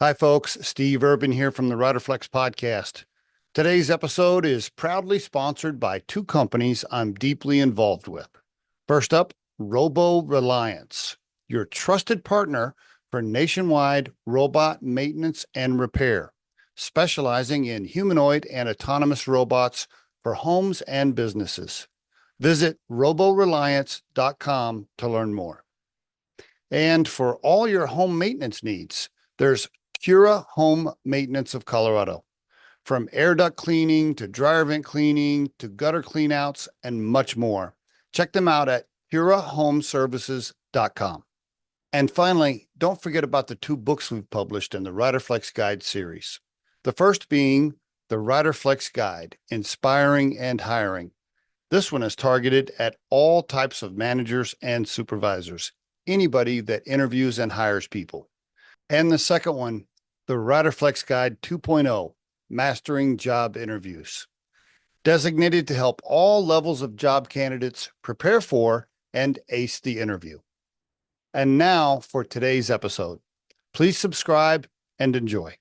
Hi, folks. Steve Urban here from the Riderflex Podcast. Today's episode is proudly sponsored by two companies I'm deeply involved with. First up, Reliance, your trusted partner for nationwide robot maintenance and repair, specializing in humanoid and autonomous robots for homes and businesses. Visit roboreliance.com to learn more. And for all your home maintenance needs, there's Cura Home Maintenance of Colorado. From air duct cleaning to dryer vent cleaning to gutter cleanouts and much more. Check them out at curahomeservices.com. And finally, don't forget about the two books we've published in the Riderflex Guide series. The first being the Riderflex Guide, Inspiring and Hiring. This one is targeted at all types of managers and supervisors, anybody that interviews and hires people. And the second one, the Riderflex Guide 2.0, Mastering Job Interviews, designated to help all levels of job candidates prepare for and ace the interview. And now for today's episode. Please subscribe and enjoy.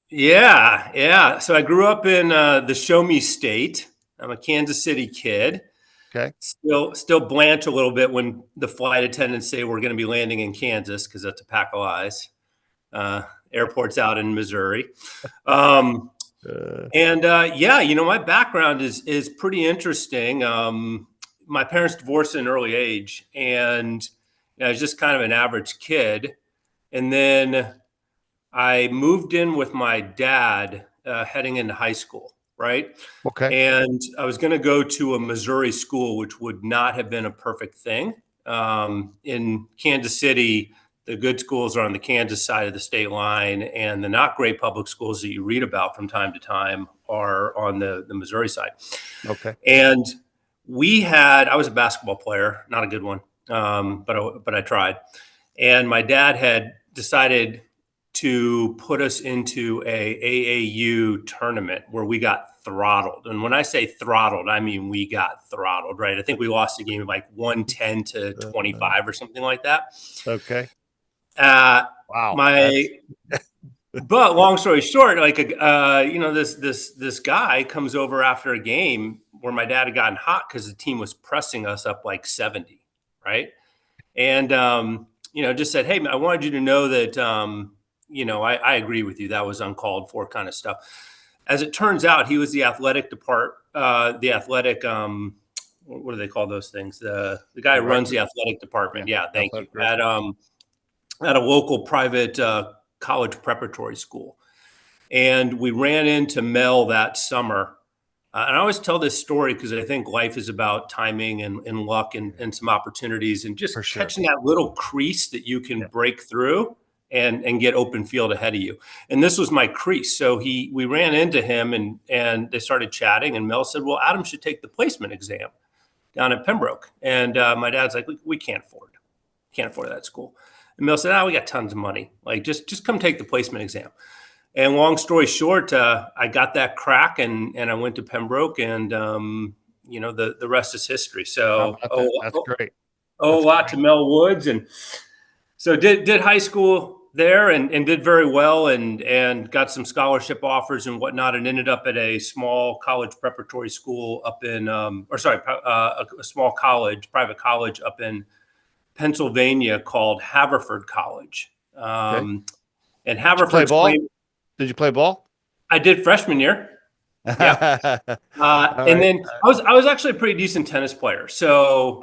Yeah. So I grew up in the Show Me State. I'm a Kansas City kid. Okay. Still blanch a little bit when the flight attendants say we're going to be landing in Kansas, because that's a pack of lies. Airport's out in Missouri. My background is pretty interesting. My parents divorced at an early age, and I was just kind of an average kid. And then I moved in with my dad heading into high school, right? Okay. And I was going to go to a Missouri school, which would not have been a perfect thing. In Kansas City, the good schools are on the Kansas side of the state line, and the not great public schools that you read about from time to time are on the Missouri side. Okay. And I was a basketball player, not a good one, but I tried. And my dad had decided to put us into a AAU tournament where we got throttled. And when I say throttled, I mean we got throttled, right? I think we lost the game like 110 to 25 or something like that. Okay. Wow. But long story short, this guy comes over after a game where my dad had gotten hot because the team was pressing us up like 70, right? And just said, "Hey, I wanted you to know that I agree with you. That was uncalled for kind of stuff." As it turns out, he was the athletic what do they call those things? The guy who runs the athletic department. Yeah, thank you. At a local private college preparatory school. And we ran into Mel that summer. And I always tell this story because I think life is about timing and luck and some opportunities and just catching that little crease that you can break through and get open field ahead of you. And this was my crease. So we ran into him and they started chatting, and Mel said, "Well, Adam should take the placement exam down at Pembroke." And my dad's like, we can't afford that school. And Mel said, "We got tons of money. Like, just come take the placement exam." And long story short, I got that crack and I went to Pembroke, and the rest is history. So that's great. A lot to Mel Woods, and so did high school there and did very well and got some scholarship offers and whatnot, and ended up at a small college preparatory school up in a small college, private college up in Pennsylvania called Haverford College. And Haverford's Did you play ball? I did freshman year. Yeah. And then I was actually a pretty decent tennis player. So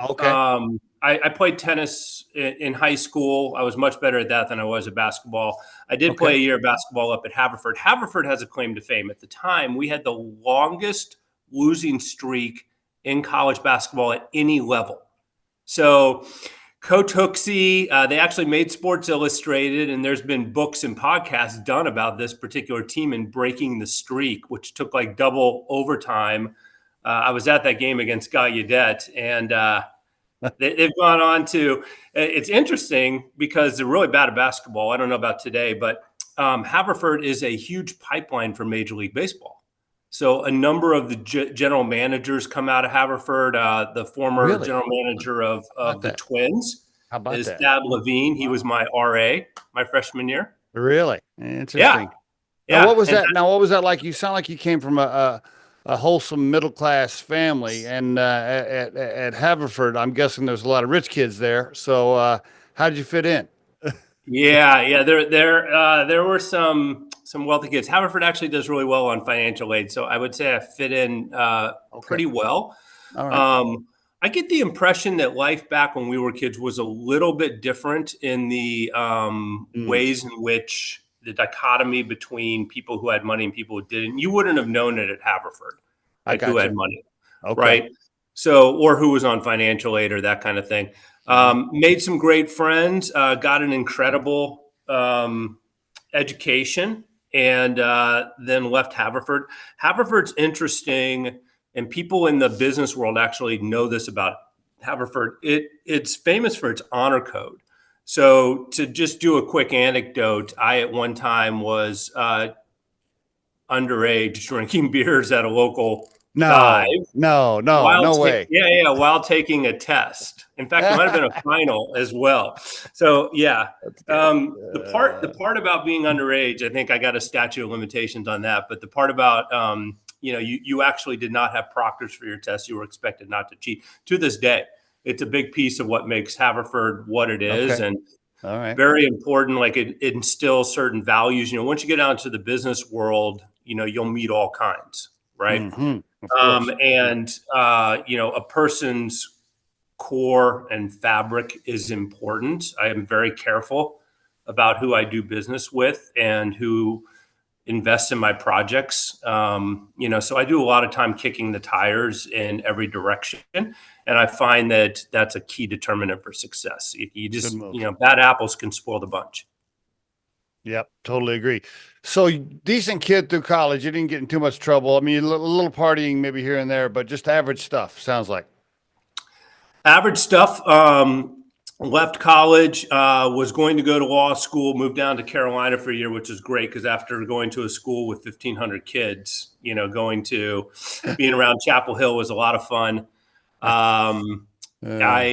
I played tennis in high school. I was much better at that than I was at basketball. I did play a year of basketball up at Haverford. Haverford has a claim to fame. At the time, we had the longest losing streak in college basketball at any level. So Coach Hooksey, they actually made Sports Illustrated, and there's been books and podcasts done about this particular team and breaking the streak, which took like double overtime. I was at that game against Gallaudet, and they've gone on to – it's interesting because they're really bad at basketball. I don't know about today, but Haverford is a huge pipeline for Major League Baseball. So a number of the general managers come out of Haverford. The former general manager of the Twins is Thad Levine. He was my RA my freshman year. Really Yeah, interesting. Now, what yeah, was and that? Now, what was that like? You sound like you came from a wholesome middle class family, and at Haverford, I'm guessing there's a lot of rich kids there. So, how did you fit in? yeah. There were some wealthy kids. Haverford actually does really well on financial aid, so I would say I fit in Okay, pretty well. all right. Um, I get the impression that life back when we were kids was a little bit different in the Mm, ways in which the dichotomy between people who had money and people who didn't. You wouldn't have known it at Haverford, I like who got you. had money, Okay. right? So, or who was on financial aid or that kind of thing. Mhm. Made some great friends, got an incredible education, and then left Haverford. Haverford's interesting, and people in the business world actually know this about Haverford. It's famous for its honor code. So, to just do a quick anecdote, I at one time was underage drinking beers at a local dive No, no, no, no way. while taking a test. In fact, it might have been a final as well. So yeah, That's good. the part about being underage, I think I got a statute of limitations on that. But the part about you actually did not have proctors for your test. You were expected not to cheat. To this day, it's a big piece of what makes Haverford what it is, Okay. and All right. very important. Like it instills certain values. Once you get out into the business world, you'll meet all kinds, right? Of course. Yeah. And a person's core and fabric is important. I am very careful about who I do business with and who invests in my projects. So I do a lot of time kicking the tires in every direction, and I find that that's a key determinant for success. You Good just, move. bad apples can spoil the bunch. Yep, totally agree. So decent kid through college. You didn't get in too much trouble. I mean, a little partying maybe here and there, but just average stuff. Sounds like. Average stuff. Left college, was going to go to law school, moved down to Carolina for a year, which is great because after going to a school with 1,500 kids, going to being around Chapel Hill was a lot of fun. Um, Uh,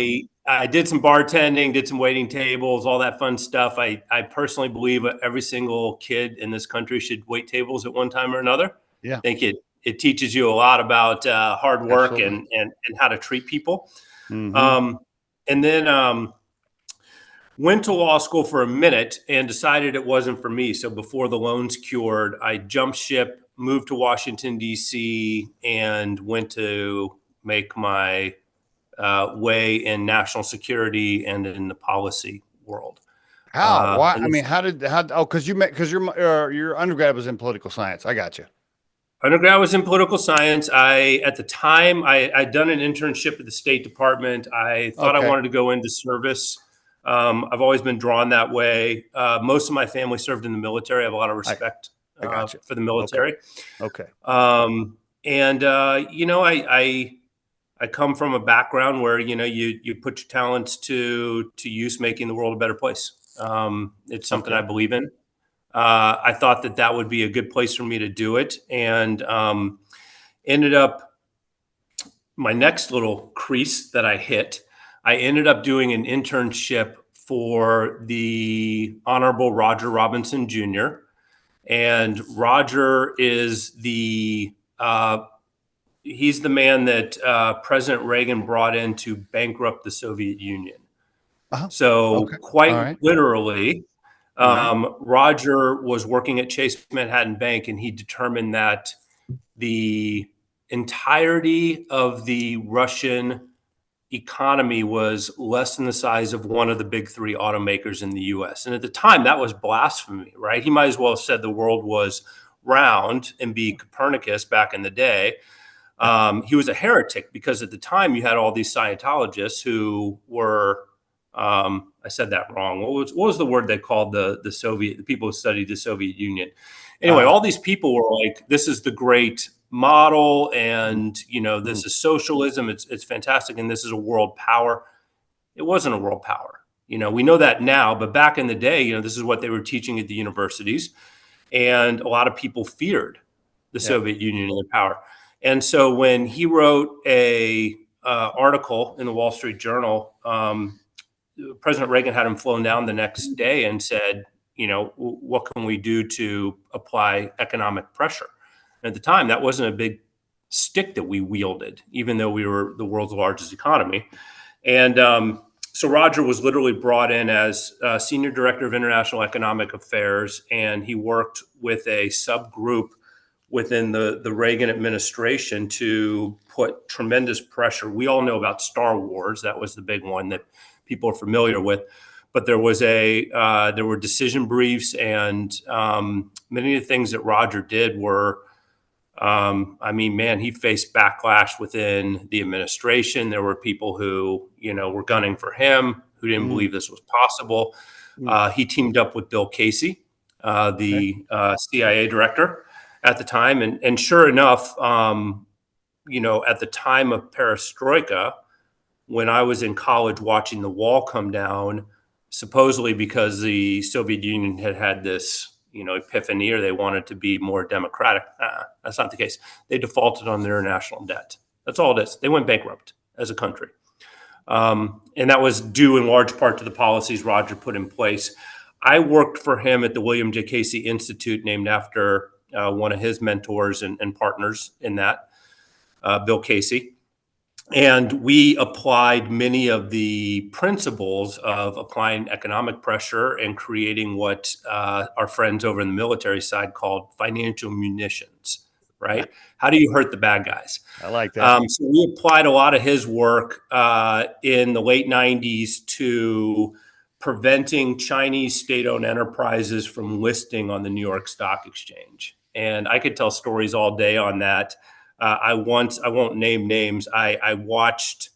I did some bartending, did some waiting tables, all that fun stuff. I personally believe that every single kid in this country should wait tables at one time or another. yeah, I think it teaches you a lot about hard work absolutely. and how to treat people. Hmm. Um, and then went to law school for a minute and decided it wasn't for me. So before the loans cured, I jumped ship, moved to Washington, D.C., and went to make my way in national security and in the policy world. How? Why? And I mean, this how? Oh, because your undergrad was in political science. I got you. undergrad was in political science. At the time, I'd done an internship at the State Department. I thought I Okay, wanted to go into service. I've always been drawn that way. Most of my family served in the military. I have a lot of I respect I got you. for the Okay, military. okay. And I come from a background where you put your talents to use, making the world a better place. It's something I Okay. believe in. I thought that would be a good place for me to do it, and ended up my next little crease that I hit. I ended up doing an internship for the Honorable Roger Robinson Jr. And Roger is he's the man that President Reagan brought in to bankrupt the Soviet Union. Uh-huh. So Okay. All quite right. literally, All right. Roger was working at Chase Manhattan Bank, and he determined that the entirety of the Russian economy was less than the size of one of the big three automakers in the US. And at the time, that was blasphemy, right? He might as well have said the world was round and be Copernicus back in the day. Yeah. He was a heretic because at the time you had all these Scientologists who were, I said that wrong. What was the word they called the Soviet, the people who studied the Soviet Union? Anyway, Uh, all these people were like, this is the great model, mm, and mm, this is socialism. It's fantastic, and this is a world power. It wasn't a world power. We know that now, but back in the day, this is what they were teaching at the universities, and a lot of people feared the yeah. Soviet Union and their power. And so when he wrote a article in the Wall Street Journal, President Reagan had him flown down the next day and said, what can we do to apply economic pressure? And at the time, that wasn't a big stick that we wielded, even though we were the world's largest economy. And so Roger was literally brought in as Senior Director of International Economic Affairs, and he worked with a subgroup within the Reagan administration to put tremendous pressure. We all know about Star Wars. That was the big one that people are familiar with. But there were decision briefs, and many of the things that Roger did were, he faced backlash within the administration. There were people who, were gunning for him, who didn't believe this was possible. He teamed up with Bill Casey, the CIA director at the time. And sure enough, at the time of perestroika, when I was in college watching the wall come down, supposedly because the Soviet Union had this, epiphany, or they wanted to be more democratic. That's not the case. They defaulted on their national debt. That's all it is. They went bankrupt as a country. And that was due in large part to the policies Roger put in place. I worked for him at the William J. Casey Institute, named after one of his mentors and partners in that, Bill Casey. And we applied many of the principles of applying economic pressure and creating what our friends over in the military side called financial munitions, right? How do you hurt the bad guys? I like that. So we applied a lot of his work in the late 90s to preventing Chinese state-owned enterprises from listing on the New York Stock Exchange. And I could tell stories all day on that. I won't name names. I watched,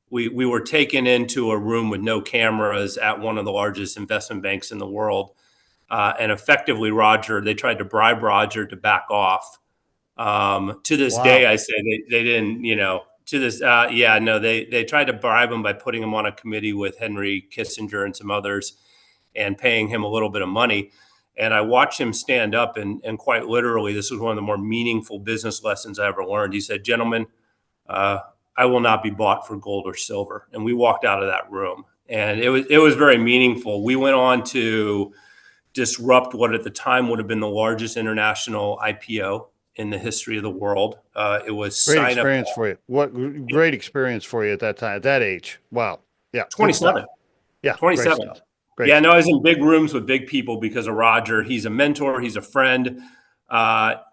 we were taken into a room with no cameras at one of the largest investment banks in the world. And effectively, they tried to bribe Roger to back off. To this day, I say they didn't, to this, they tried to bribe him by putting him on a committee with Henry Kissinger and some others and paying him a little bit of money. And I watched him stand up and quite literally, this was one of the more meaningful business lessons I ever learned. He said, "Gentlemen, I will not be bought for gold or silver." And we walked out of that room, and it was very meaningful. We went on to disrupt what at the time would have been the largest international IPO in the history of the world. It was great experience for you. What great experience for you at that time, at that age. Wow. Yeah. 27. Yeah. 27. Great. Yeah, no, I was in big rooms with big people because of Roger. He's a mentor. He's a friend.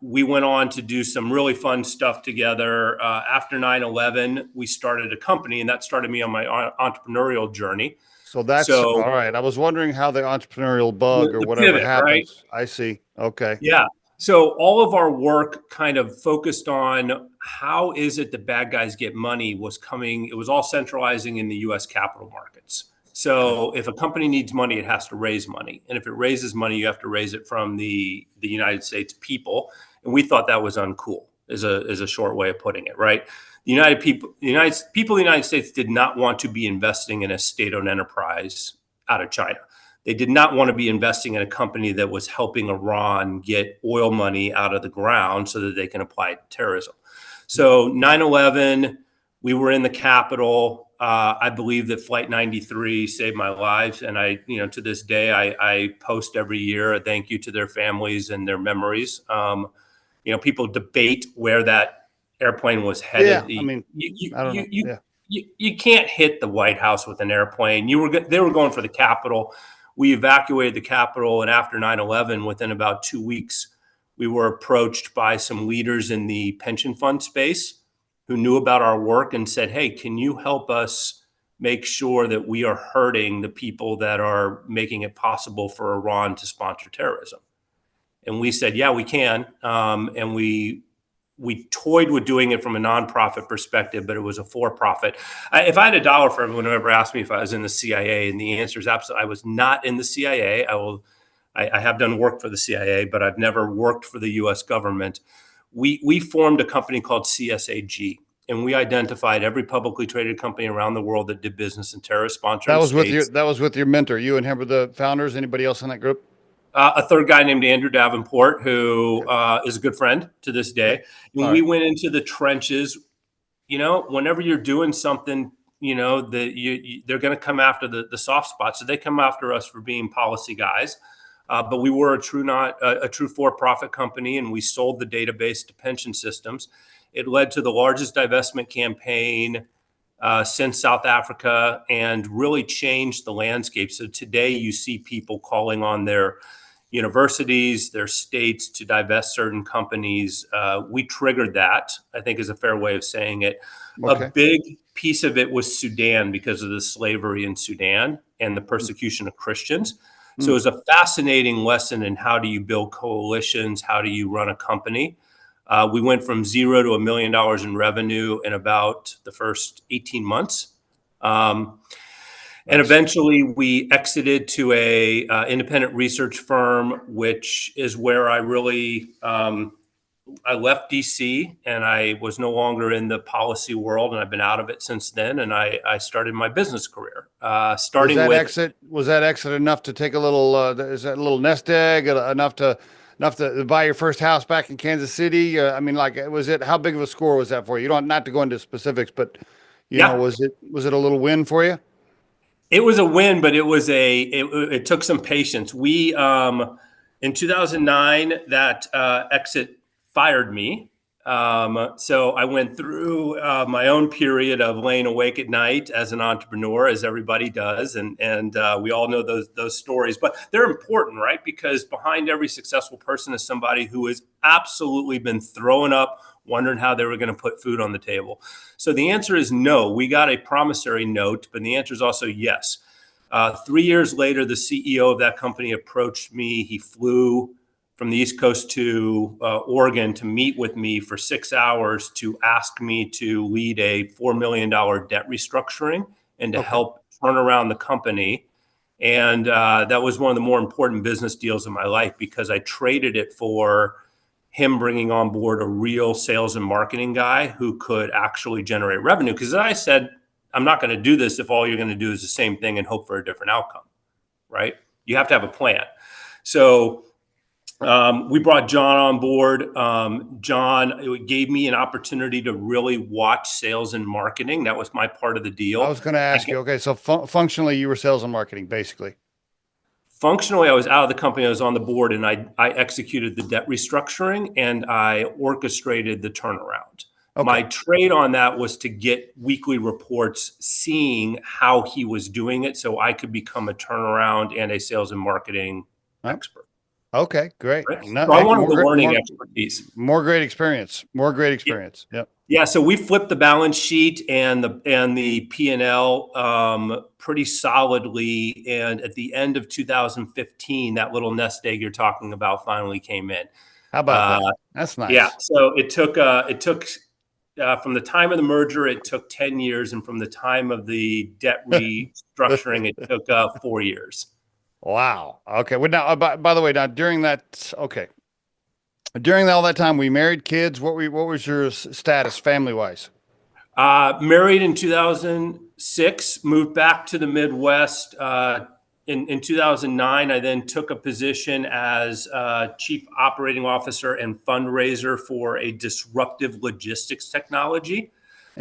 We went on to do some really fun stuff together. After 9/11, we started a company, and that started me on my entrepreneurial journey. So all right. I was wondering how the entrepreneurial bug or whatever pivot, happens. Right? I see. Okay. Yeah. So all of our work kind of focused on how is it the bad guys get money it was all centralizing in the U.S. capital markets. So if a company needs money, it has to raise money. And if it raises money, you have to raise it from the United States people. And we thought that was uncool, is a short way of putting it, right? The United States did not want to be investing in a state-owned enterprise out of China. They did not want to be investing in a company that was helping Iran get oil money out of the ground so that they can apply it to terrorism. So 9/11, we were in the Capitol. I believe that Flight 93 saved my life. And to this day, I post every year a thank you to their families and their memories. People debate where that airplane was headed. Yeah, you can't hit the White House with an airplane. They were going for the Capitol. We evacuated the Capitol. And after 9/11, within about 2 weeks, we were approached by some leaders in the pension fund space who knew about our work and said, "Hey, can you help us make sure that we are hurting the people that are making it possible for Iran to sponsor terrorism?" And we said, "Yeah, we can." And we toyed with doing it from a nonprofit perspective, but it was a for-profit. If I had $1 for everyone who ever asked me if I was in the CIA, and the answer is absolutely, I was not in the CIA. I have done work for the CIA, but I've never worked for the U.S. government. We formed a company called CSAG, and we identified every publicly traded company around the world that did business in terrorist sponsoring states. That was with your mentor. You and him were the founders. Anybody else in that group? A third guy named Andrew Davenport, who is a good friend to this day. And we went into the trenches. Whenever you're doing something, they're going to come after the soft spots. So they come after us for being policy guys. But we were a true for-profit company, and we sold the database to pension systems. It led to the largest divestment campaign since South Africa and really changed the landscape. So today you see people calling on their universities, their states to divest certain companies. We triggered that, I think is a fair way of saying it. Okay. A big piece of it was Sudan because of the slavery in Sudan and the persecution of Christians. So it was a fascinating lesson in how do you build coalitions, how do you run a company. We went from $0 to $1 million in revenue in about the first 18 months. And eventually we exited to a independent research firm, which is where I really, I left DC and I was no longer in the policy world, and I've been out of it since then. And I started my business career, starting was that with exit was that exit enough to take a little is that a little nest egg enough to buy your first house back in Kansas City? I mean, like, was it, how big of a score was that for you? You don't, not to go into specifics, but yeah. was it a little win for you? It was a win, but it took some patience. We in 2009 that exit fired me. So I went through my own period of laying awake at night as an entrepreneur, as everybody does, and we all know those stories. But they're important, right? Because behind every successful person is somebody who has absolutely been throwing up, wondering how they were going to put food on the table. So the answer is no. We got a promissory note, but the answer is also yes. 3 years later, the CEO of that company approached me. He flew from the East Coast to Oregon to meet with me for 6 hours to ask me to lead a $4 million debt restructuring and to help turn around the company. And that was one of the more important business deals of my life, because I traded it for him bringing on board a real sales and marketing guy who could actually generate revenue. Because I said, I'm not going to do this if all you're going to do is the same thing and hope for a different outcome, right? You have to have a plan. So we brought John on board. John gave me an opportunity to really watch sales and marketing. That was my part of the deal. I was going to ask you, okay, so functionally you were sales and marketing, basically. Functionally, I was out of the company. I was on the board, and I executed the debt restructuring and I orchestrated the turnaround. Okay. My trade on that was to get weekly reports seeing how he was doing it so I could become a turnaround and a sales and marketing expert. Okay, great. Right? So I wanted the learning expertise. More great experience. Yep. Yeah, so we flipped the balance sheet and the P&L pretty solidly, and at the end of 2015, that little nest egg you're talking about finally came in. How about that? That's nice. Yeah, so it took from the time of the merger, it took 10 years, and from the time of the debt restructuring, it took 4 years. Wow. Okay. Well, now, by the way, now during that, during all that time, we married, kids. What was your status family wise? Married in 2006, moved back to the Midwest. In 2009, I then took a position as chief operating officer and fundraiser for a disruptive logistics technology.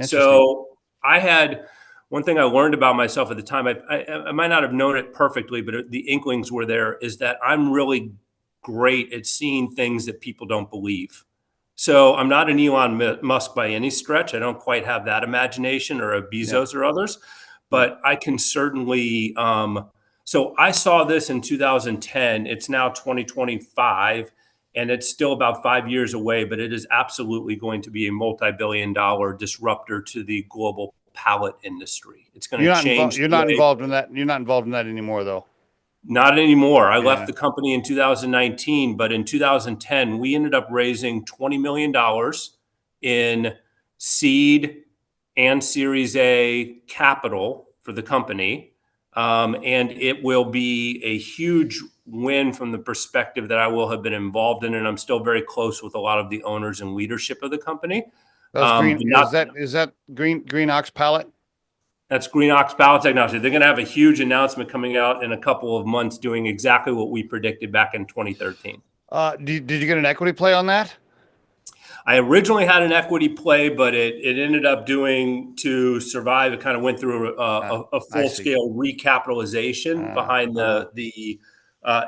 So I had one thing I learned about myself at the time. I might not have known it perfectly, but the inklings were there, is that I'm really great at seeing things that people don't believe. So I'm not an Elon Musk by any stretch. I don't quite have that imagination, or a Bezos or others, but I can certainly. So I saw this in 2010. It's now 2025, and it's still about 5 years away, but it is absolutely going to be a multi-billion-dollar disruptor to the global pallet industry. It's going to change. You're not involved in that. You're not involved in that anymore, though. Not anymore. I left the company in 2019, but in 2010, we ended up raising $20 million in seed and Series A capital for the company. And it will be a huge win from the perspective that I will have been involved in, and I'm still very close with a lot of the owners and leadership of the company. Is that Green Ox pallet? That's Green Ox pallet technology. They're going to have a huge announcement coming out in a couple of months, doing exactly what we predicted back in 2013. Did you get an equity play on that? I originally had an equity play, but it ended up to survive. It kind of went through a full-scale recapitalization behind the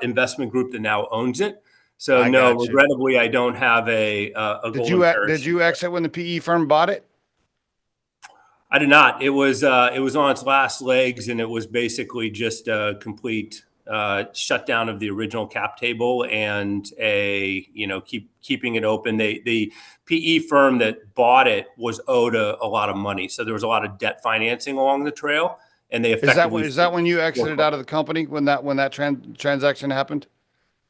investment group that now owns it. So I no, got you. regrettably, I don't have a golden Did parachute. you exit when the PE firm bought it? I did not. It was on its last legs, and it was basically just a complete shutdown of the original cap table and keeping it open. The PE firm that bought it was owed a lot of money, so there was a lot of debt financing along the trail, and they effectively Is that when you exited out of the company when that transaction happened?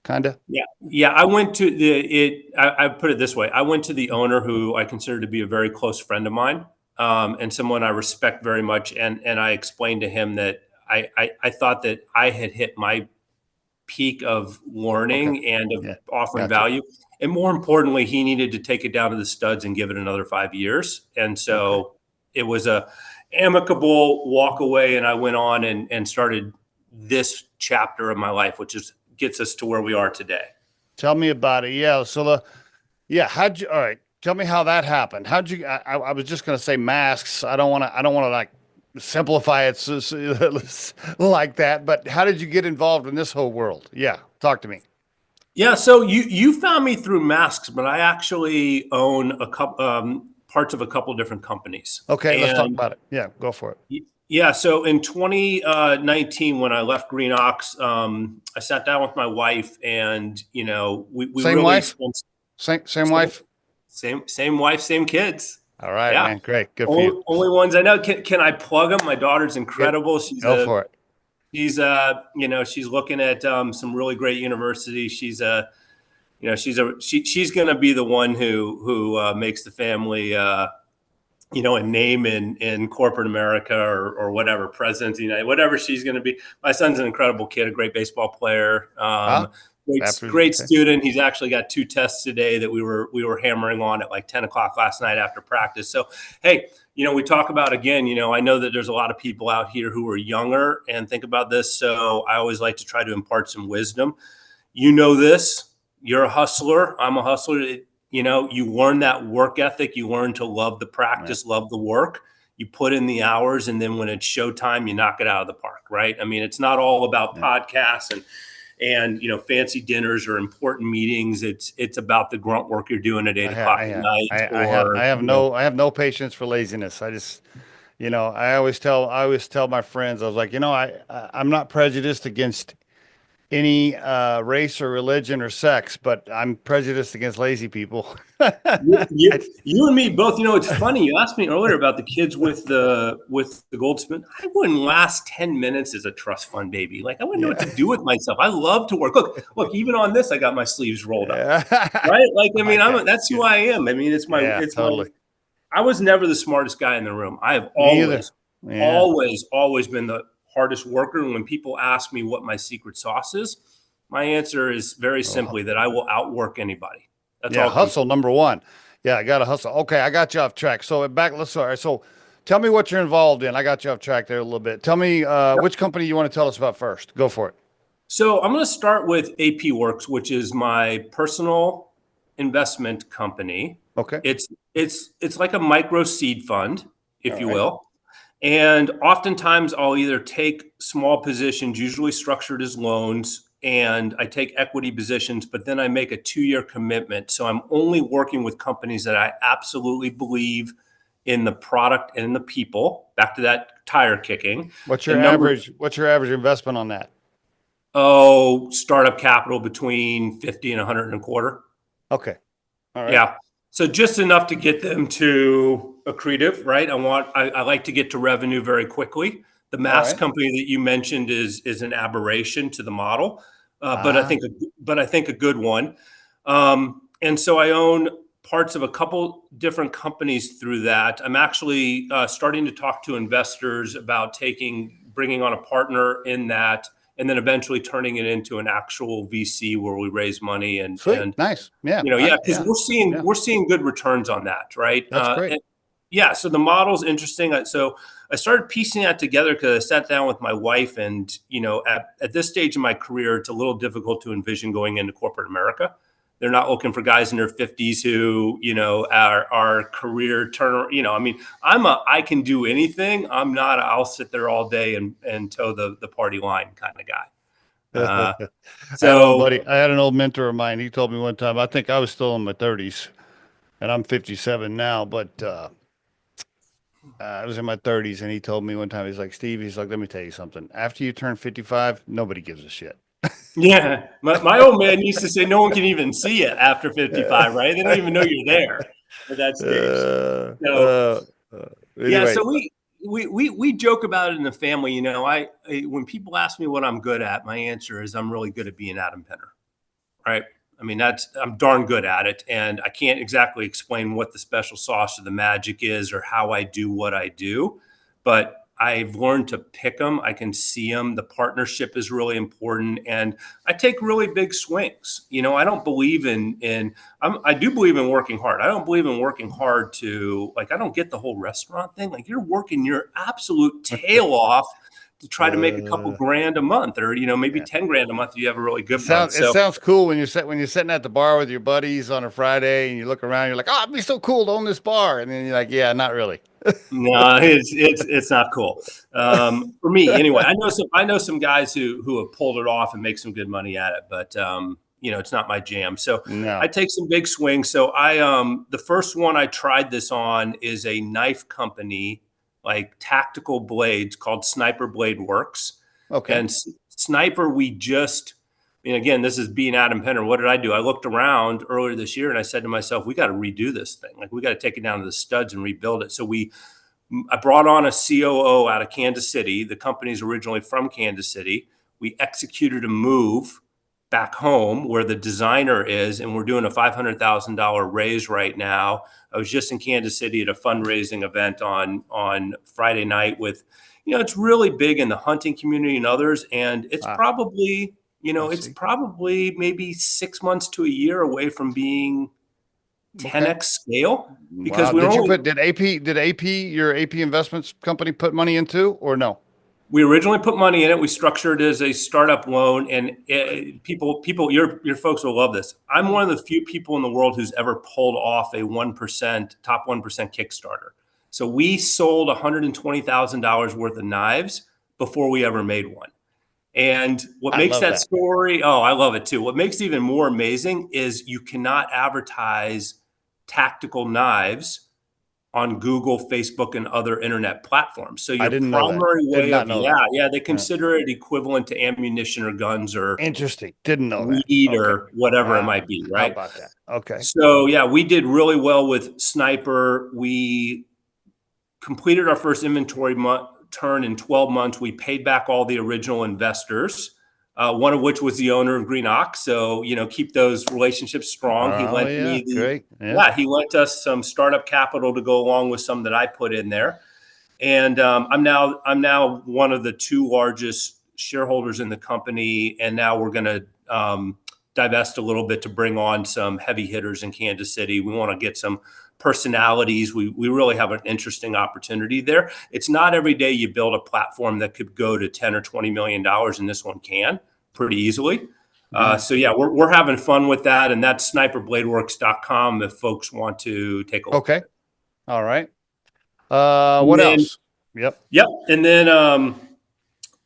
Kind of. Yeah. I went to I put it this way. I went to the owner, who I consider to be a very close friend of mine, and someone I respect very much. And I explained to him that I thought that I had hit my peak of Okay. learning and of Yeah. offering Gotcha. value. And more importantly, he needed to take it down to the studs and give it another 5 years. And Okay. so it was a amicable walk away. And I went on and started this chapter of my life, which gets us to where we are today. Tell me about it. Yeah. All right. Tell me how that happened. I was just going to say masks. I don't want to like simplify it like that, but how did you get involved in this whole world? Yeah. Talk to me. Yeah, so you found me through masks, but I actually own a couple parts of a couple different companies. Okay. Let's talk And about it. Yeah. Go for it. yeah, so in 2019, when I left Green Ox, I sat down with my wife, and we Same really wife? spent Same same wife? same wife, same kids. All right, Yeah, man. Great. Good for you. only ones I know. Can I plug them? My daughter's incredible. Go for it. She's looking at some really great universities. She's she's going to be the one who makes the family a name in corporate America or whatever, president of the United, whatever she's going to be. My son's an incredible kid, a great baseball player, great Okay. student. He's actually got 2 tests today that we were hammering on at like 10 o'clock last night after practice. So, hey, we talk about, again, I know that there's a lot of people out here who are younger and think about this. So I always like to try to impart some wisdom. This, you're a hustler. I'm a hustler. You learn that work ethic. You learn to love the practice, love the work. You put in the hours, and then when it's showtime, you knock it out of the park, right? I mean, it's not all about podcasts and fancy dinners or important meetings. It's about the grunt work you're doing at 8 o'clock at night. I have no patience for laziness. I always tell my friends, I was like, I'm not prejudiced against any race or religion or sex, but I'm prejudiced against lazy people. You and me both. It's funny. You asked me earlier about the kids with the gold spoon. I wouldn't last 10 minutes as a trust fund baby. Like, I wouldn't know what to do with myself. I love to work. Look. Even on this, I got my sleeves rolled up. Right? Like, I mean, that's who I am. I mean, Totally. I was never the smartest guy in the room. I have Me either. Yeah. always been the hardest worker. And when people ask me what my secret sauce is, my answer is very simply that I will outwork anybody. That's all. Hustle number one. Yeah, I got to hustle. Okay, I got you off track. So So tell me what you're involved in. I got you off track there a little bit. Tell me which company you want to tell us about first. Go for it. So I'm going to start with AP Works, which is my personal investment company. Okay. It's like a micro seed fund, if you will. And oftentimes I'll either take small positions, usually structured as loans, and I take equity positions, but then I make a 2-year commitment. So I'm only working with companies that I absolutely believe in the product and in the people. Back to that tire kicking. What's your average investment on that? Oh, startup capital between 50 and 100 and a quarter. Okay. All right. Yeah. So just enough to get them to accretive, right? I like to get to revenue very quickly. The mask company that you mentioned is an aberration to the model, but I think a good one. And so I own parts of a couple different companies through that. I'm actually starting to talk to investors about bringing on a partner in that, and then eventually turning it into an actual VC where we raise money and nice. Yeah. Because we're seeing good returns on that, right? That's great. So the model's interesting. So I started piecing that together because I sat down with my wife, and at this stage in my career, it's a little difficult to envision going into corporate America. They're not looking for guys in their 50s who, are career turner. I mean, I can do anything. I'm not. I'll sit there all day and toe the party line kind of guy. Uh, I had an old so buddy. I had an old mentor of mine. He told me one time, I think I was still in my 30s and I'm 57 now, but I was in my 30s and he told me one time, he's like, Steve, he's like, let me tell you something. After you turn 55, nobody gives a shit. yeah, my old man used to say no one can even see it after 55, right? They don't even know you're there at that stage. Uh, So uh, uh, yeah, anyway, so we joke about it in the family. When people ask me what I'm good at, my answer is I'm really good at being Adam Penner, right? I mean, I'm darn good at it, and I can't exactly explain what the special sauce or the magic is or how I do what I do, but I've learned to pick them. I can see them. The partnership is really important, and I take really big swings. I don't believe I do believe in working hard. I don't believe in working hard I don't get the whole restaurant thing. Like, you're working your absolute tail off to try to make a couple uh, grand a month, or maybe yeah. 10 grand a month if you have a really It good month. sounds it So sounds cool when you're sitting at the bar with your buddies on a Friday and you look around, you're like, oh, it'd be so cool to own this bar. And then you're like, yeah, not really. no, it's not cool. For me anyway. I know some guys who have pulled it off and make some good money at it, but it's not my jam. So I No. take some big swings. So the first one I tried this on is a knife company, like tactical blades, called Sniper Blade Works. Okay. And Sniper, and again, this is being Adam Penner. What did I do? I looked around earlier this year and I said to myself, we got to redo this thing. Like, we got to take it down to the studs and rebuild it. So I brought on a COO out of Kansas City. The company's originally from Kansas City. We executed a move back home where the designer is, and we're doing a $500,000 raise right now. I was just in Kansas City at a fundraising event on Friday night with, it's really big in the hunting community and others, and it's Ah, probably, I it's see. probably maybe 6 months to a year away from being Okay. 10x scale, because Wow. we're only Did AP, your AP investments company put money into or no? We originally put money in it. We structured it as a startup loan, and Okay. your folks will love this. I'm one of the few people in the world who's ever pulled off a 1% top 1% Kickstarter. So we sold $120,000 worth of knives before we ever made one. And what I makes love that that. story, oh, I love it too. What makes it even more amazing is you cannot advertise tactical knives on Google, Facebook, and other internet platforms. So I your didn't know that. primary Did way not of, know that. they Yeah. consider it equivalent to ammunition or guns or Interesting. Didn't know that. weed Okay. or whatever it Wow. might be, How right? about that? Okay. So yeah, we did really well with Sniper. We completed our first inventory turn in 12 months. We paid back all the original investors, one of which was the owner of Green Ox. So, keep those relationships strong. He Oh lent yeah. me Great. Yeah. yeah, he lent us some startup capital to go along with some that I put in there. And I'm now one of the two largest shareholders in the company, and now we're going to divest a little bit to bring on some heavy hitters in Kansas City. We want to get some personalities. We really have an interesting opportunity there. It's not every day you build a platform that could go to 10 or $20 million, and this one can pretty easily. So Nice. yeah, we're having fun with that, and that's sniperbladeworks.com if folks want to take a look at Okay. it. All right. And What then else? Yep. Yep. And then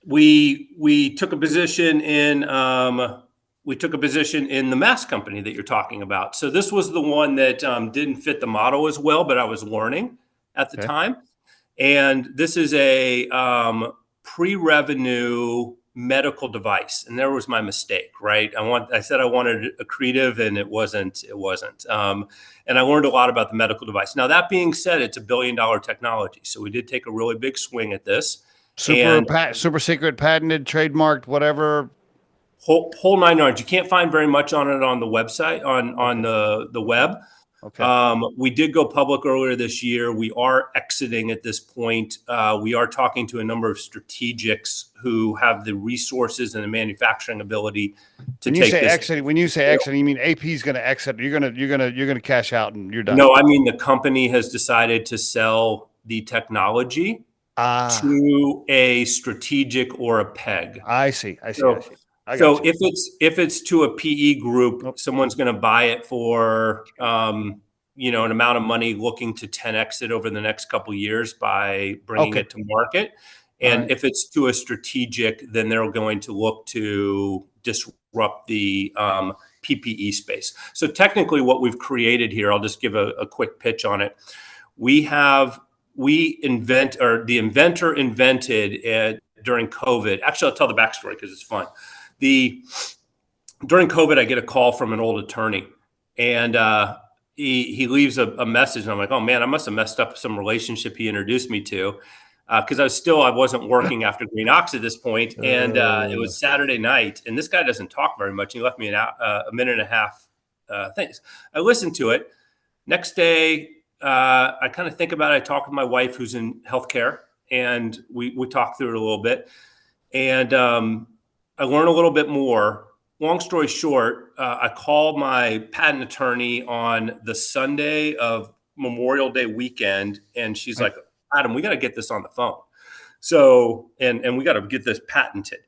we took a position in the mask company that you're talking about. So this was the one that didn't fit the model as well, but I was learning at the Okay. time. And this is a pre-revenue medical device, and there was my mistake, right? I said I wanted a creative, and it wasn't. And I learned a lot about the medical device. Now, that being said, it's $1 billion technology, so we did take a really big swing at this, and Super secret, patented, trademarked, whatever. whole nine yards. You can't find very much on it on the website on Okay. the web. Okay. We did go public earlier this year. We are exiting at this point. We are talking to a number of strategics who have the resources and the manufacturing ability to take this. When you say exiting, you mean AP is going to exit. You're gonna cash out and you're done. No, I mean, the company has decided to sell the technology Ah, to a strategic or a peg. I see. I see. I So, see. I got so you. if it's to a PE group, Nope. someone's going to buy it for an amount of money, looking to 10x it over the next couple of years by bringing Okay. it to market. And Right. if it's to a strategic, then they're going to look to disrupt the PPE space. So technically what we've created here, I'll just give a quick pitch on it. The inventor invented during COVID. Actually, I'll tell the backstory because it's fun. During COVID, I get a call from an old attorney, and he leaves a message, and I'm like, oh man, I must have messed up some relationship he introduced me to, because I wasn't working after Green Ox at this point, and it was Saturday night, and this guy doesn't talk very much. He left me a minute and a half things. I listened to it. Next day, I kind of think about it. I talk with my wife, who's in healthcare, and we talk through it a little bit, and I learn a little bit more. Long story short, I called my patent attorney on the Sunday of Memorial Day weekend, and she's like, Adam, we got to get this on the phone. So, and we got to get this patented.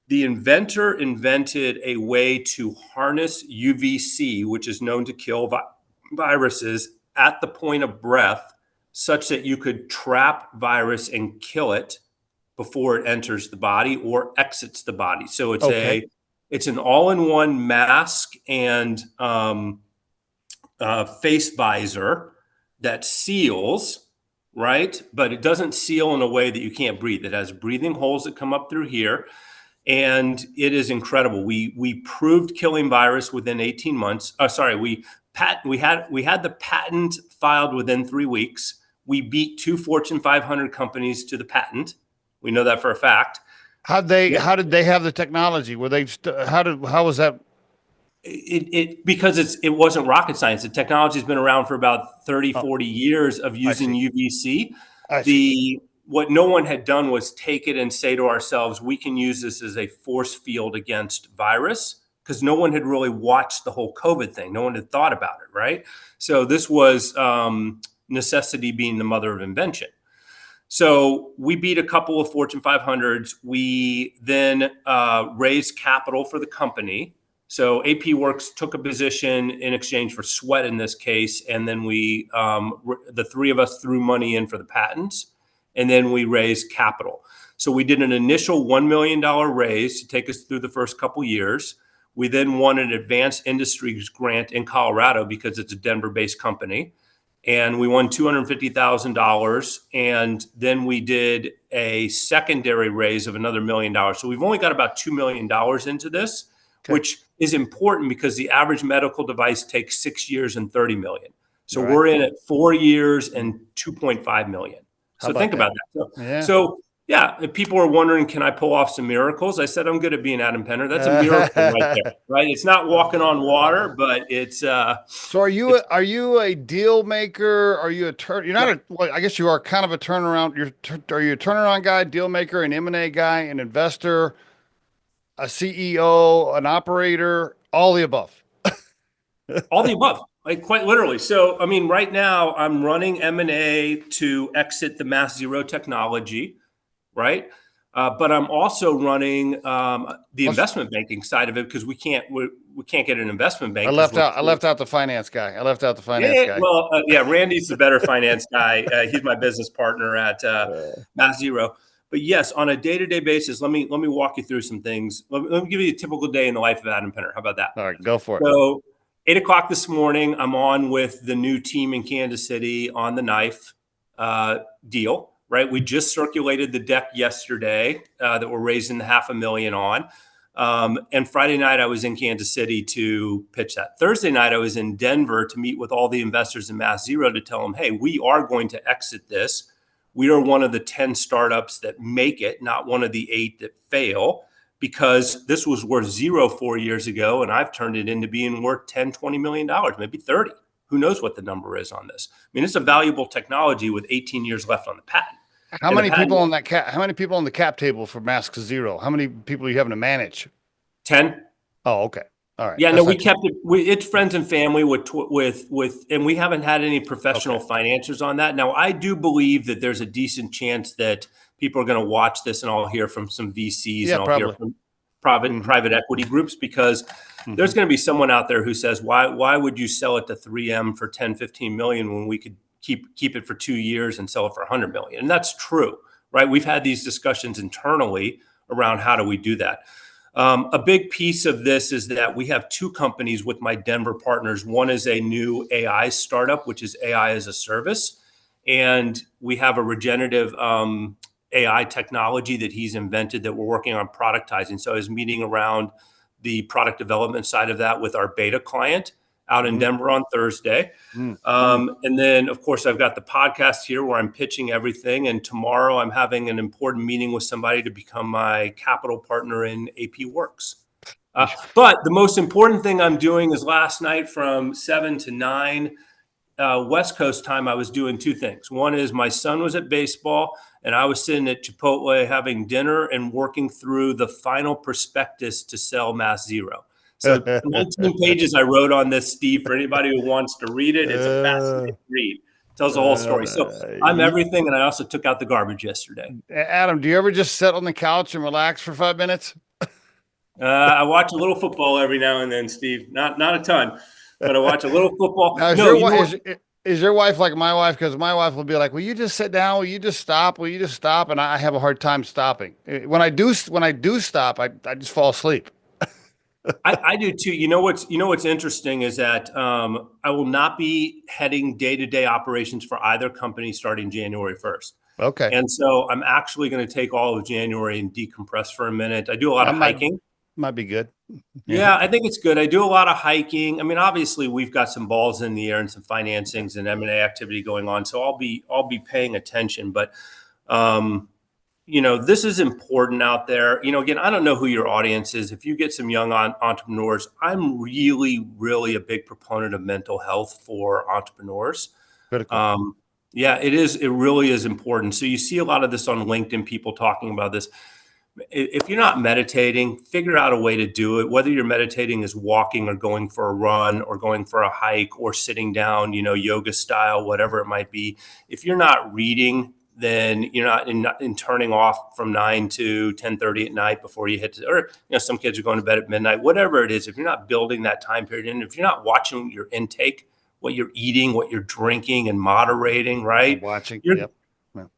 The inventor invented a way to harness UVC, which is known to kill viruses, at the point of breath, such that you could trap virus and kill it before it enters the body or exits the body. So it's an all-in-one mask and face visor that seals, right? But it doesn't seal in a way that you can't breathe. It has breathing holes that come up through here, and it is incredible. We proved killing virus within 18 months. We had the patent filed within 3 weeks. We beat 2 Fortune 500 companies to the patent. We know that for a fact. How did they have the technology? Were they how was that? Because it wasn't rocket science. The technology has been around for about 30, 40 years of using UVC. What no one had done was take it and say to ourselves, we can use this as a force field against virus, because no one had really watched the whole COVID thing. No one had thought about it, right? So this was necessity being the mother of invention. So we beat a couple of Fortune 500s. We then raised capital for the company. So AP Works took a position in exchange for sweat in this case. And then the three of us threw money in for the patents, and then we raised capital. So we did an initial $1 million raise to take us through the first couple years. We then won an advanced industries grant in Colorado because it's a Denver-based company. And we won $250,000. And then we did a secondary raise of another $1 million. So we've only got about $2 million into this, which is important because the average medical device takes 6 years and 30 million. So we're in at 4 years and 2.5 million. So think about that. So if people are wondering, can I pull off some miracles? I said, I'm good at being Adam Penner. That's a miracle right there, right? It's not walking on water, but it's. So are you a deal maker? Are you you're not I guess you are kind of a turnaround. Are you a turnaround guy, deal maker, an M&A guy, an investor, a CEO, an operator, all the above? All the above. Like quite literally. So, I mean, right now I'm running M&A to exit the MaskZero technology, right? But I'm also running the investment banking side of it because we can't get an investment bank. I left out the finance guy. Guy. Well, Randy's the better finance guy. He's my business partner at MaskZero. But yes, on a day-to-day basis, let me walk you through some things. Let me give you a typical day in the life of Adam Penner. How about that? All right, go for it. So 8:00 this morning, I'm on with the new team in Kansas City on the knife deal, right? We just circulated the deck yesterday that we're raising $500,000 on. And Friday night, I was in Kansas City to pitch that. Thursday night, I was in Denver to meet with all the investors in MaskZero to tell them, hey, we are going to exit this. We are one of the 10 startups that make it, not one of the 8 that fail, because this was worth 0 4 years ago, and I've turned it into being worth $10, $20 million, maybe 30. Who knows what the number is on this? I mean, it's a valuable technology with 18 years left on the patent. How many people on the cap table for MaskZero? How many people are you having to manage? 10. Oh, okay. All right. Yeah, no, we kept it. It's friends and family with, and we haven't had any professional financiers on that. Now, I do believe that there's a decent chance that people are going to watch this, and I'll hear from some VCs and I'll hear from private equity groups, because there's going to be someone out there who says, why would you sell it to 3M for 10, 15 million when we could keep it for 2 years and sell it for 100 million? And that's true. right? We've had these discussions internally around how do we do that. A big piece of this is that we have two companies with my Denver partners. One is a new AI startup, which is AI as a service. And we have a regenerative AI technology that he's invented that we're working on productizing. So I was meeting around the product development side of that with our beta client out in Denver on Thursday. And then, of course, I've got the podcast here where I'm pitching everything. And tomorrow I'm having an important meeting with somebody to become my capital partner in AP Works. But the most important thing I'm doing is last night from 7 to 9 West Coast time, I was doing two things. One is my son was at baseball and I was sitting at Chipotle having dinner and working through the final prospectus to sell MaskZero. So 19 pages I wrote on this, Steve, for anybody who wants to read it. It's a fascinating read. It tells the whole story. So I'm everything. And I also took out the garbage yesterday. Adam, do you ever just sit on the couch and relax for 5 minutes? I watch a little football every now and then, Steve. Not a ton, but I watch a little football. Now, is your wife like my wife? Because my wife will be like, "Will you just sit down? Will you just stop? Will you just stop?" And I have a hard time stopping. When I do stop, I just fall asleep. I do too. You know what's interesting is that I will not be heading day-to-day operations for either company starting January 1st. Okay. And so I'm actually going to take all of January and decompress for a minute. I do a lot of hiking. Might be good. Yeah, I think it's good. I do a lot of hiking. I mean, obviously we've got some balls in the air and some financings and M&A activity going on. So I'll be paying attention, but this is important out there. Again, I don't know who your audience is. If you get some young entrepreneurs, I'm really, really a big proponent of mental health for entrepreneurs. Critical. Yeah, it is. It really is important. So you see a lot of this on LinkedIn, people talking about this. If you're not meditating, figure out a way to do it, whether you're meditating is walking or going for a run or going for a hike or sitting down, yoga style, whatever it might be. If you're not reading, then you're not in turning off from 9 to 10:30 at night before you hit, or some kids are going to bed at midnight, whatever it is. If you're not building that time period, and if you're not watching your intake, what you're eating, what you're drinking and moderating, right?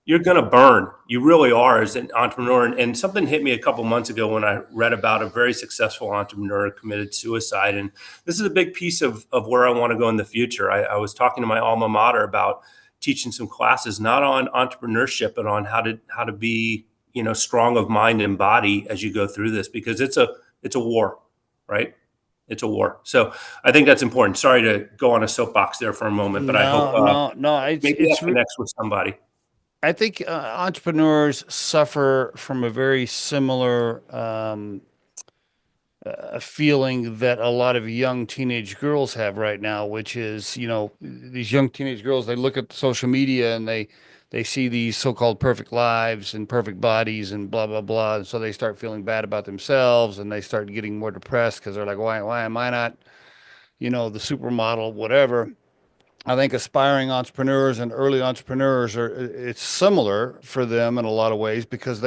You're going to burn. You really are as an entrepreneur. And something hit me a couple months ago when I read about a very successful entrepreneur who committed suicide. And this is a big piece of where I want to go in the future. I was talking to my alma mater about teaching some classes, not on entrepreneurship, but on how to be, strong of mind and body as you go through this, because it's a war, right? It's a war. So I think that's important. Sorry to go on a soapbox there for a moment, but I hope maybe that connects with somebody. I think entrepreneurs suffer from a very similar feeling that a lot of young teenage girls have right now, which is, these young teenage girls, they look at social media and they see these so-called perfect lives and perfect bodies and blah, blah, blah. And so they start feeling bad about themselves and they start getting more depressed because they're like, why am I not, the supermodel, whatever. I think aspiring entrepreneurs and early entrepreneurs it's similar for them in a lot of ways because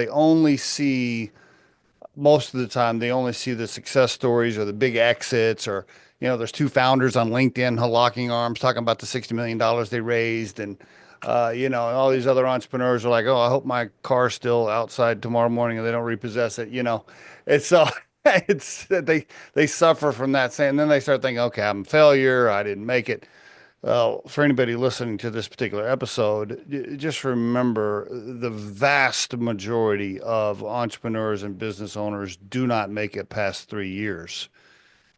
most of the time, they only see the success stories or the big exits or, there's two founders on LinkedIn locking arms talking about the $60 million they raised. And, and all these other entrepreneurs are like, oh, I hope my car's still outside tomorrow morning and they don't repossess it. It's they suffer from that. And then they start thinking, okay, I'm a failure. I didn't make it. For anybody listening to this particular episode, just remember the vast majority of entrepreneurs and business owners do not make it past 3 years.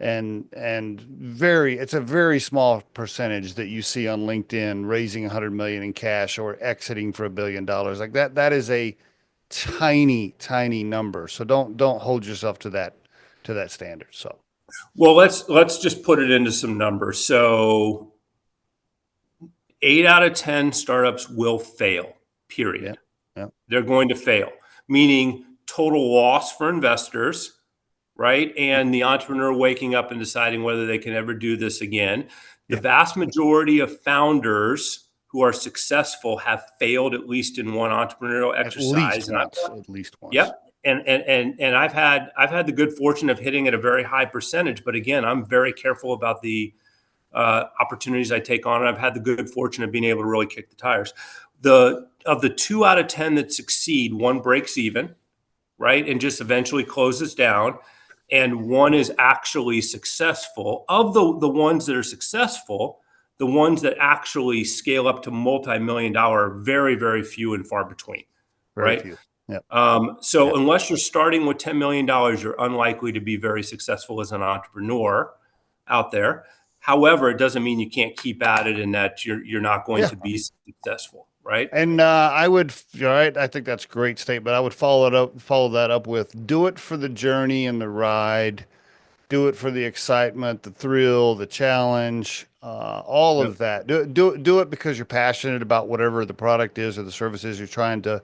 And it's a very small percentage that you see on LinkedIn raising 100 million in cash or exiting for $1 billion. Like that is a tiny, tiny number. So don't hold yourself to that standard. So, well, let's just put it into some numbers. So 8 out of 10 startups will fail, period. Yeah. They're going to fail, meaning total loss for investors, right? And the entrepreneur waking up and deciding whether they can ever do this again. The vast majority of founders who are successful have failed at least in one entrepreneurial exercise. At least once. Yep. And I've had the good fortune of hitting at a very high percentage. But again, I'm very careful about the opportunities I take on. And I've had the good fortune of being able to really kick the tires. of the 2 out of 10 that succeed, one breaks even, right, and just eventually closes down, and one is actually successful. Of the ones that are successful, the ones that actually scale up to multi-million dollar are very, very few and far between, Very right? few. Yep. So Yep. unless you're starting with $10 million, you're unlikely to be very successful as an entrepreneur out there. However, it doesn't mean you can't keep at it and that you're not going Yeah. to be successful, right? And I would, right. I think that's a great statement. I would follow that up with do it for the journey and the ride. Do it for the excitement, the thrill, the challenge, all Yep. of that. Do it because you're passionate about whatever the product is or the service is you're trying to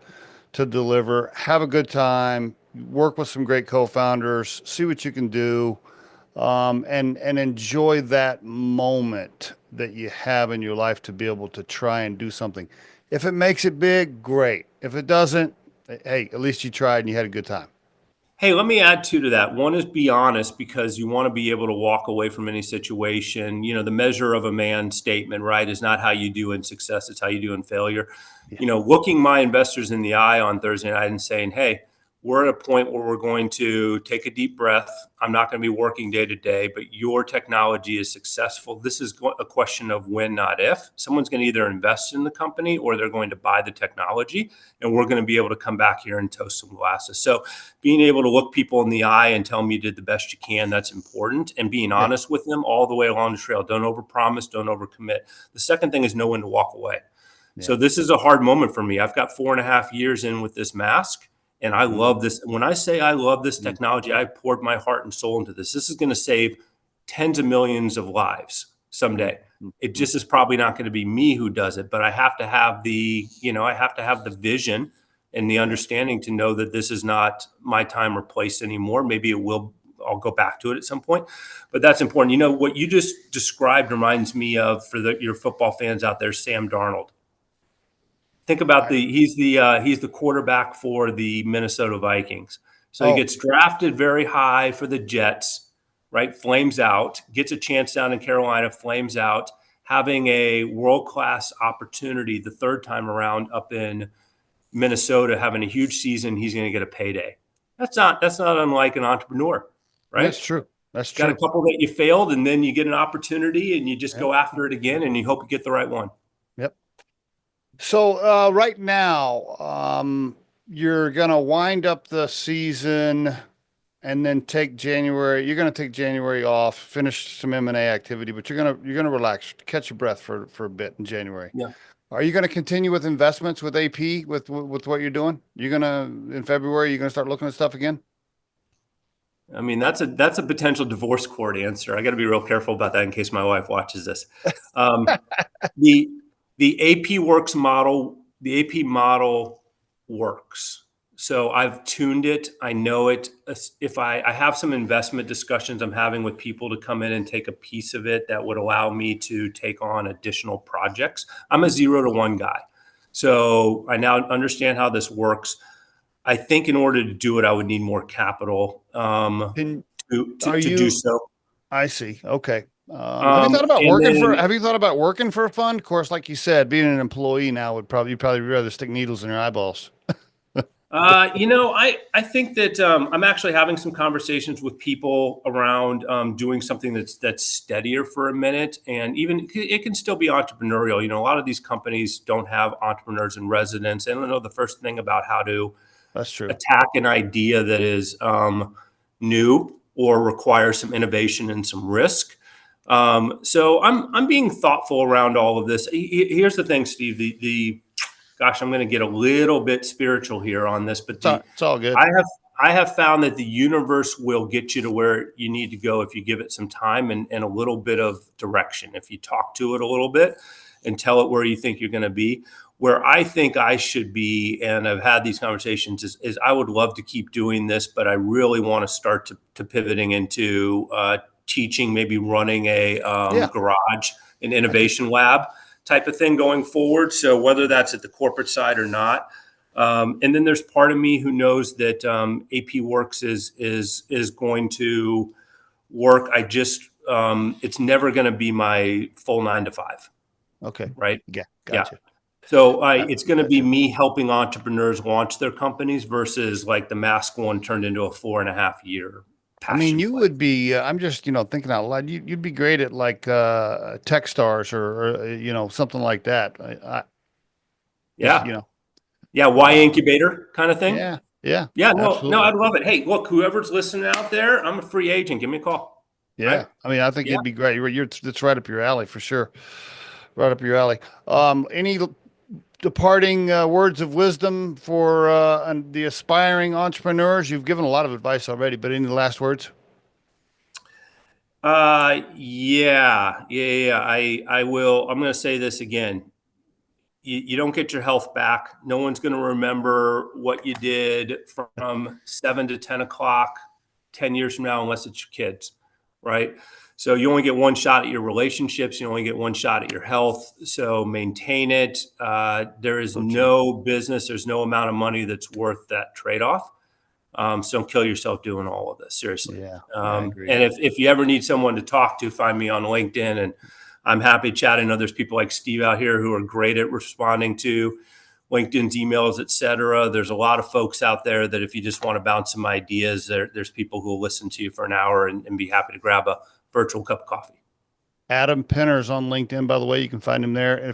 deliver. Have a good time. Work with some great co-founders. See what you can do, and enjoy that moment that you have in your life to be able to try and do something. If it makes it big, great. If it doesn't, hey, at least you tried and you had a good time. Hey, let me add two to that. One is be honest because you want to be able to walk away from any situation. You know, the measure of a man statement, right, is not how you do in success, it's how you do in failure. Yeah. You know, looking my investors in the eye on Thursday night and saying, hey, we're at a point where we're going to take a deep breath. I'm not going to be working day to day, but your technology is successful. This is a question of when, not if. Someone's going to either invest in the company or they're going to buy the technology, and we're going to be able to come back here and toast some glasses. So being able to look people in the eye and tell them you did the best you can, that's important. And being Yeah. honest with them all the way along the trail. Don't overpromise, don't overcommit. The second thing is know when to walk away. Yeah. So this is a hard moment for me. I've got 4.5 years in with this mask, and I Mm-hmm. love this. When I say I love this technology, I poured my heart and soul into this. This is going to save tens of millions of lives someday. Mm-hmm. It just is probably not going to be me who does it, but I have to have the vision and the understanding to know that this is not my time or place anymore. Maybe it will. I'll go back to it at some point, but that's important. You know, what you just described reminds me of, for your football fans out there, Sam Darnold. Think about he's the quarterback for the Minnesota Vikings. So he Oh, gets drafted very high for the Jets, right? Flames out, gets a chance down in Carolina, flames out, having a world-class opportunity the third time around up in Minnesota, having a huge season. He's going to get a payday. That's not unlike an entrepreneur, that's right? true. That's Got a true. couple that you failed, and then you get an opportunity, and you just Yep. go after it again, and you hope you get the right one. Yep. So right now, you're gonna wind up the season and then take January. You're gonna take January off, finish some M&A activity, but you're gonna relax, catch your breath for a bit in January. Yeah. Are you gonna continue with investments with AP with what you're doing? You're gonna in February, you're gonna start looking at stuff again? I mean, that's a potential divorce court answer. I got to be real careful about that in case my wife watches this. Um, the the AP works model, the AP model works. So I've tuned it. I know it. If I have some investment discussions I'm having with people to come in and take a piece of it that would allow me to take on additional projects. I'm a 0 to 1 guy. So I now understand how this works. I think in order to do it, I would need more capital Can are to do you? so. I see. Okay. Um, and Have then you thought about working for a fund? Of course, like you said, being an employee now you'd probably rather stick needles in your eyeballs. I think that I'm actually having some conversations with people around doing something that's steadier for a minute, and even it can still be entrepreneurial. You know, a lot of these companies don't have entrepreneurs in residence. They don't know the first thing about how to That's true. attack an idea that is new or requires some innovation and some risk. So I'm being thoughtful around all of this. Here's the thing, Steve. The gosh, I'm going to get a little bit spiritual here on this, but It's all good. I have found that the universe will get you to where you need to go if you give it some time and a little bit of direction. If you talk to it a little bit and tell it where you think you're going to be. Where I think I should be, and I've had these conversations, is I would love to keep doing this, but I really want to start to pivoting into teaching, maybe running a Yeah. garage, an innovation lab type of thing going forward. So whether that's at the corporate side or not. And then there's part of me who knows that AP Works is going to work. It's never going to be my full 9 to 5. Okay. Right. Yeah. Yeah. Gotcha. So it's going to be Gotcha. me helping entrepreneurs launch their companies versus like the Mask one turned into a 4.5 year I mean, passion you play. would be, I'm just, thinking out loud, you'd be great at like Techstars or something like that. Just, Yeah. Yeah. Y uh, incubator kind of thing. yeah, yeah, Yeah. No, no, absolutely. I'd love it. Hey, look, whoever's listening out there, I'm a free agent. Give me a call. Yeah. Right. I mean, I think Yeah. it'd be great. It's right up your alley for sure. Right up your alley. Any departing words of wisdom for the aspiring entrepreneurs? You've given a lot of advice already, but any last words? Yeah. I will. I'm going to say this again. You don't get your health back. No one's going to remember what you did from 7 to 10 o'clock 10 years from now, unless it's your kids, right? So you only get one shot at your relationships. You only get one shot at your health. So maintain it. There is So true. no business, there's no amount of money that's worth that trade off. So don't kill yourself doing all of this, seriously. Yeah, I agree. And if you ever need someone to talk to, find me on LinkedIn, and I'm happy chatting. There's people like Steve out here who are great at responding to LinkedIn's emails, et cetera. There's a lot of folks out there that if you just want to bounce some ideas, there's people who will listen to you for an hour and be happy to grab a virtual cup of coffee. Adam Penner's on LinkedIn, by the way. You can find him there. And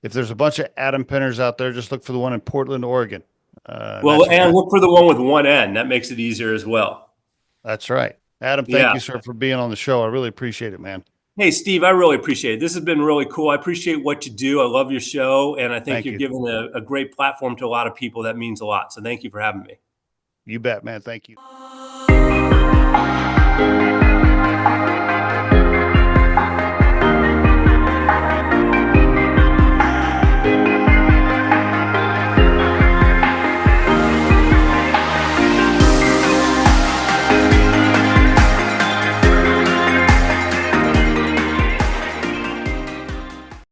if there's a bunch of Adam Penners out there, just look for the one in Portland, Oregon. And Well, that's a and guy. look for the one with one N. That makes it easier as well. That's right. Adam, thank Yeah. you, sir, for being on the show. I really appreciate it, man. Hey, Steve, I really appreciate it. This has been really cool. I appreciate what you do. I love your show. And I think Thank you're you. giving a great platform to a lot of people. That means a lot. So thank you for having me. You bet, man. Thank you.